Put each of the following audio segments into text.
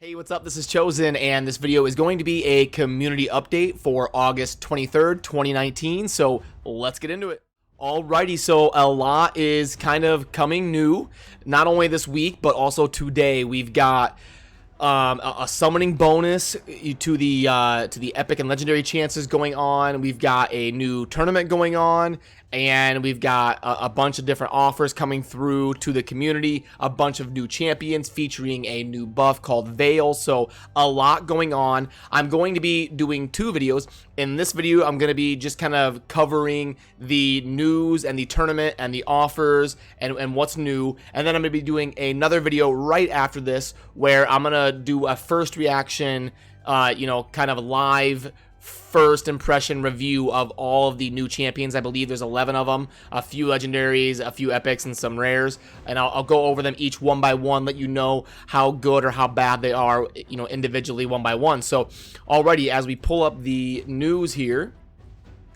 Hey, what's up? This is Chosen, and this video is going to be a community update for August 23rd, 2019, so let's get into it. Alrighty, so a lot is kind of coming new, not only this week, but also today. We've got a summoning bonus to the epic and legendary chances going on. We've got a new tournament going on, and we've got a bunch of different offers coming through to the community, a bunch of new champions featuring a new buff called Veil. So a lot going on. I'm going to be doing two videos. In this video, I'm going to be just kind of covering the news and the tournament and the offers and what's new, and then I'm going to be doing another video right after this where I'm going to do a first reaction, kind of live first impression review of all of the new champions. I believe there's 11 of them, a few legendaries, a few epics, and some rares, and I'll go over them each one by one, let you know how good or how bad they are, individually one by one. So already, as we pull up the news here,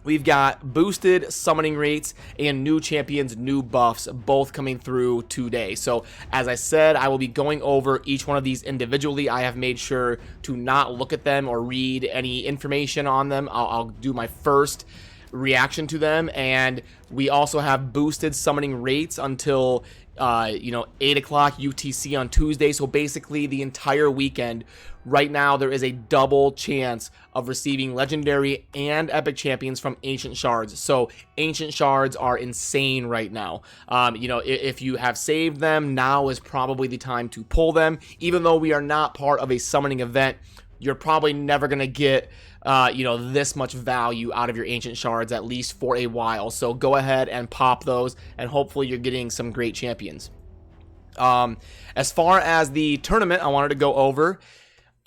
we've got boosted summoning rates and new champions, new buffs, both coming through today. So as I said, I will be going over each one of these individually. I have made sure to not look at them or read any information on them. I'll do my first reaction to them, and we also have boosted summoning rates until 8 o'clock UTC on Tuesday. So basically the entire weekend. Right now there is a double chance of receiving legendary and epic champions from ancient shards. So ancient shards are insane right now. If you have saved them, now is probably the time to pull them. Even though we are not part of a summoning event, you're probably never going to get this much value out of your ancient shards, at least for a while. So go ahead and pop those, and hopefully you're getting some great champions. As far as the tournament, I wanted to go over.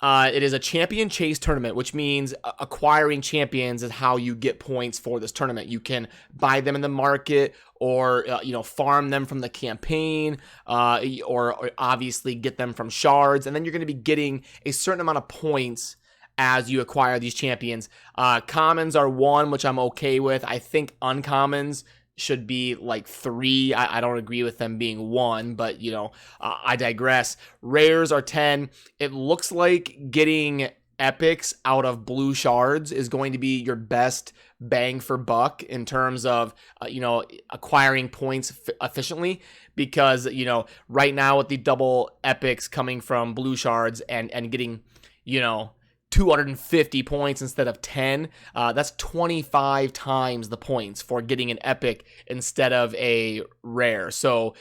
It is a champion chase tournament, which means acquiring champions is how you get points for this tournament. You can buy them in the market, or farm them from the campaign, or obviously get them from shards, and then you're going to be getting a certain amount of points as you acquire these champions. Commons are 1, which I'm okay with. I think uncommons should be like 3. I don't agree with them being 1, but I digress. Rares are 10. It looks like getting epics out of blue shards is going to be your best bang for buck in terms of acquiring points efficiently, because right now with the double epics coming from blue shards and getting 250 points instead of 10, that's 25 times the points for getting an epic instead of a rare. So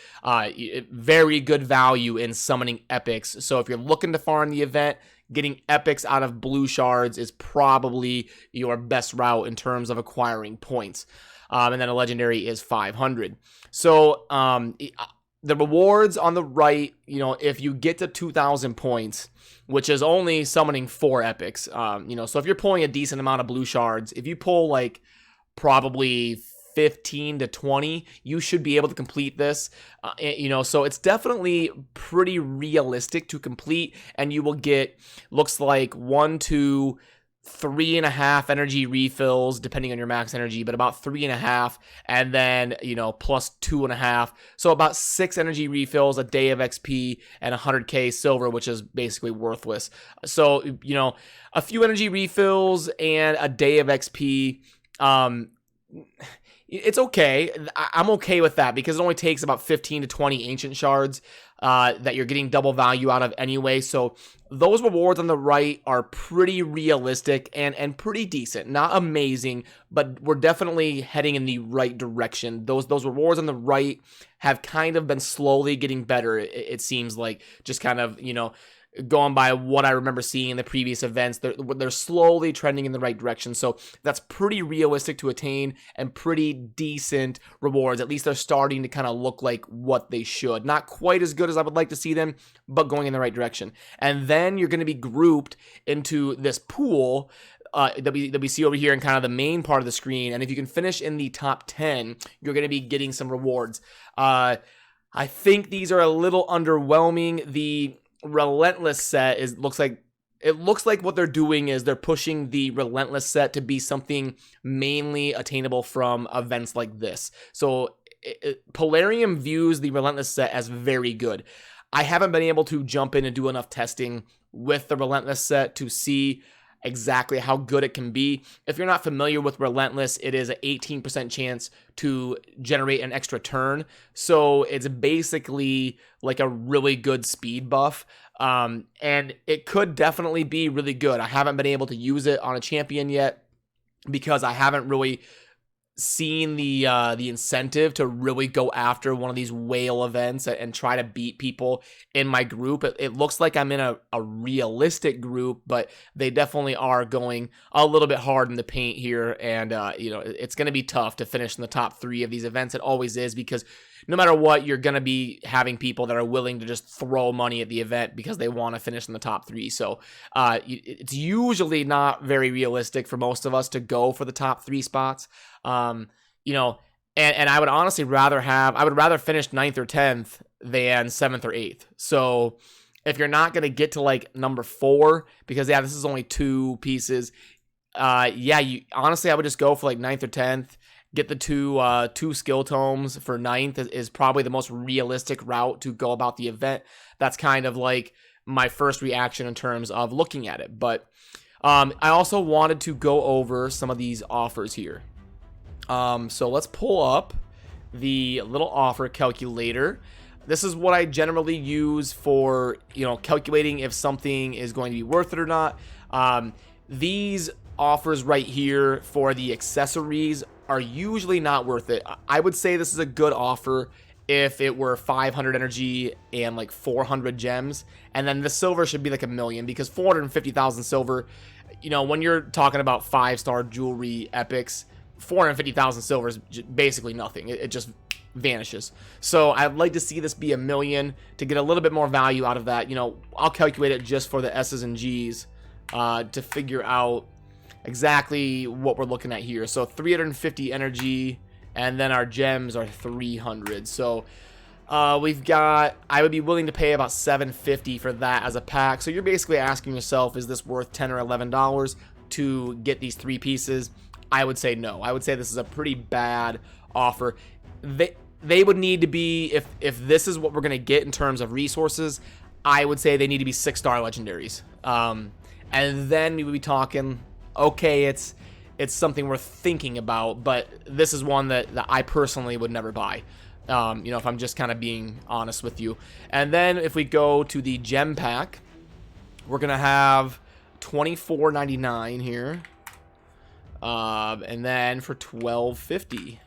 very good value in summoning epics. So if you're looking to farm the event, getting epics out of blue shards is probably your best route in terms of acquiring points. And then a legendary is 500. So the rewards on the right, if you get to 2,000 points, which is only summoning 4 epics, so if you're pulling a decent amount of blue shards, if you pull like probably 15 to 20, you should be able to complete this. So it's definitely pretty realistic to complete, and you will get, looks like 1 to 3.5 energy refills depending on your max energy, but about 3.5, and then plus 2.5, so about 6 energy refills, a day of XP, and 100k silver, which is basically worthless. So a few energy refills and a day of XP, it's okay. I'm okay with that because it only takes about 15 to 20 ancient shards that you're getting double value out of anyway. So those rewards on the right are pretty realistic and pretty decent. Not amazing, but we're definitely heading in the right direction. Those rewards on the right have kind of been slowly getting better, it seems like, just kind of, going by what I remember seeing in the previous events. They're slowly trending in the right direction. So that's pretty realistic to attain and pretty decent rewards. At least they're starting to kind of look like what they should. Not quite as good as I would like to see them, but going in the right direction. And then you're going to be grouped into this pool that we see over here in kind of the main part of the screen. And if you can finish in the top 10, you're going to be getting some rewards. I think these are a little underwhelming. The Relentless set looks like what they're doing is they're pushing the Relentless set to be something mainly attainable from events like this. So Polarium views the Relentless set as very good. I haven't been able to jump in and do enough testing with the Relentless set to see exactly how good it can be. If you're not familiar with Relentless, it is an 18% chance to generate an extra turn. So it's basically like a really good speed buff. And it could definitely be really good. I haven't been able to use it on a champion yet because I haven't really seen the incentive to really go after one of these whale events and try to beat people in my group. It looks like I'm in a realistic group, but they definitely are going a little bit hard in the paint here, and you know, it's going to be tough to finish in the top 3 of these events. It always is, because no matter what, you're going to be having people that are willing to just throw money at the event because they want to finish in the top 3. So it's usually not very realistic for most of us to go for the top 3 spots. You know, and I would honestly rather finish 9th or 10th than 7th or 8th. So if you're not going to get to like number 4, because yeah, this is only 2 pieces. Yeah, honestly, I would just go for like 9th or 10th. Get the two skill tomes for 9th is probably the most realistic route to go about the event. That's kind of like my first reaction in terms of looking at it. But I also wanted to go over some of these offers here. So let's pull up the little offer calculator. This is what I generally use for, you know, calculating if something is going to be worth it or not. These offers right here for the accessories are usually not worth it. I would say this is a good offer if it were 500 energy and like 400 gems, and then the silver should be like $1 million, because 450,000 silver, you know, when you're talking about 5-star jewelry epics, 450,000 silver is basically nothing. It just vanishes. So I'd like to see this be $1 million to get a little bit more value out of that. You know, I'll calculate it just for the S's and G's to figure out exactly what we're looking at here. So 350 energy, and then our gems are 300. So we've got, I would be willing to pay about $750 for that as a pack. So you're basically asking yourself, is this worth $10 or $11 to get these 3 pieces? I would say no. I would say this is a pretty bad offer. They would need to be, if this is what we're going to get in terms of resources, I would say they need to be 6-star legendaries. And then we would be talking, okay, it's something worth thinking about, but this is one that I personally would never buy. You know, if I'm just kind of being honest with you. And then if we go to the gem pack, we're going to have $24.99 here. And then for $12.50.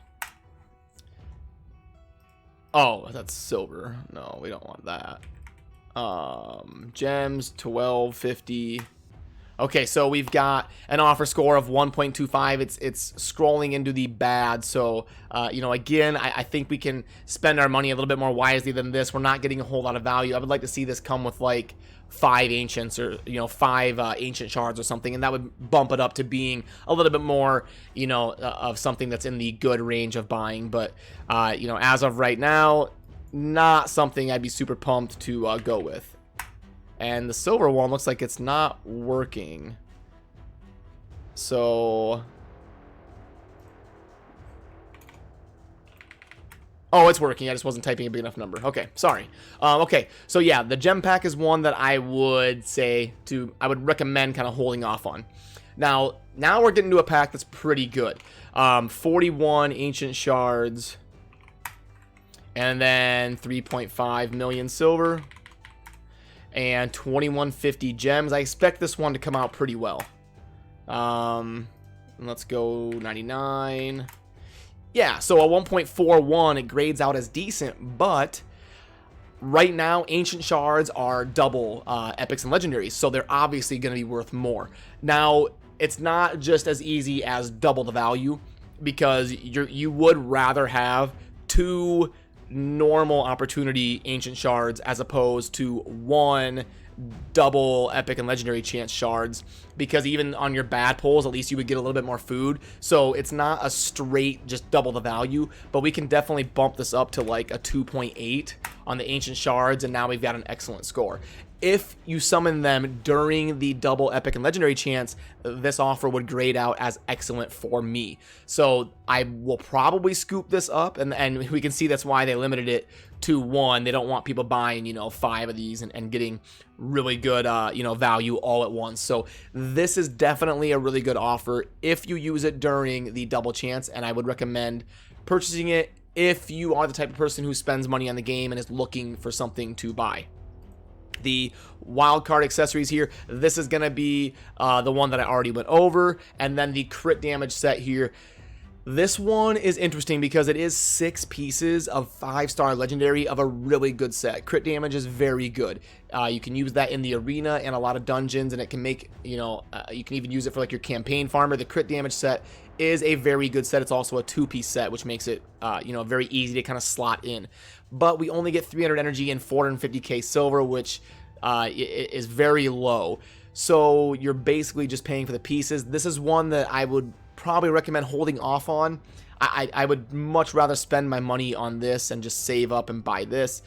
Oh, that's silver. No, we don't want that. Gems, $12.50. Okay, so we've got an offer score of 1.25. It's scrolling into the bad. So, you know, again, I think we can spend our money a little bit more wisely than this. We're not getting a whole lot of value. I would like to see this come with like 5 ancients, or, you know, 5 ancient shards or something, and that would bump it up to being a little bit more, you know, of something that's in the good range of buying. But, you know, as of right now, not something I'd be super pumped to go with. And the silver one looks like it's not working. So, oh, it's working. I just wasn't typing a big enough number. Okay, sorry. Okay, so yeah, the gem pack is one that I would say I would recommend kind of holding off on. Now we're getting to a pack that's pretty good. 41 ancient shards, and then 3.5 million silver, and 2150 gems. I expect this one to come out pretty well. Let's go 99. Yeah, so a 1.41, it grades out as decent, but right now ancient shards are double epics and legendaries, so they're obviously going to be worth more. Now, it's not just as easy as double the value, because you would rather have 2 normal opportunity ancient shards as opposed to 1 double epic and legendary chance shards, because even on your bad pulls, at least you would get a little bit more food. So it's not a straight just double the value, but we can definitely bump this up to like a 2.8 on the ancient shards, and now we've got an excellent score. if you summon them during the double epic and legendary chance, this offer would grade out as excellent for me. So I will probably scoop this up, and we can see that's why they limited it to 1. They don't want people buying, you know, 5 of these and getting really good, you know, value all at once. So this is definitely a really good offer if you use it during the double chance, and I would recommend purchasing it if you are the type of person who spends money on the game and is looking for something to buy. The wildcard accessories here, this is going to be the one that I already went over, and then the crit damage set here. This one is interesting because it is 6 pieces of 5-star legendary of a really good set. Crit damage is very good. You can use that in the arena and a lot of dungeons, and it can make, you know, you can even use it for like your campaign farmer. The crit damage set is a very good set. It's also a 2-piece set, which makes it, you know, very easy to kind of slot in. But we only get 300 energy and 450k silver, which is very low. So you're basically just paying for the pieces. This is one that I would probably recommend holding off on. I would much rather spend my money on this and just save up and buy this.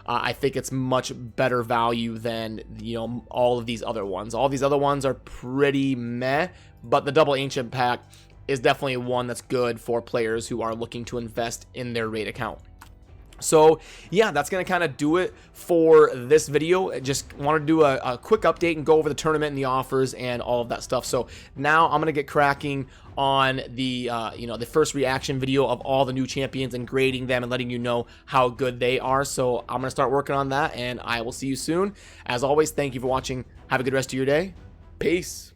I think it's much better value than, you know, all of these other ones. All these other ones are pretty meh, but the double ancient pack is definitely one that's good for players who are looking to invest in their raid account. So yeah, that's going to kind of do it for this video. I just wanted to do a quick update and go over the tournament and the offers and all of that stuff. So now I'm going to get cracking on the you know, the first reaction video of all the new champions and grading them and letting you know how good they are. So I'm going to start working on that, and I will see you soon. As always, thank you for watching. Have a good rest of your day. Peace.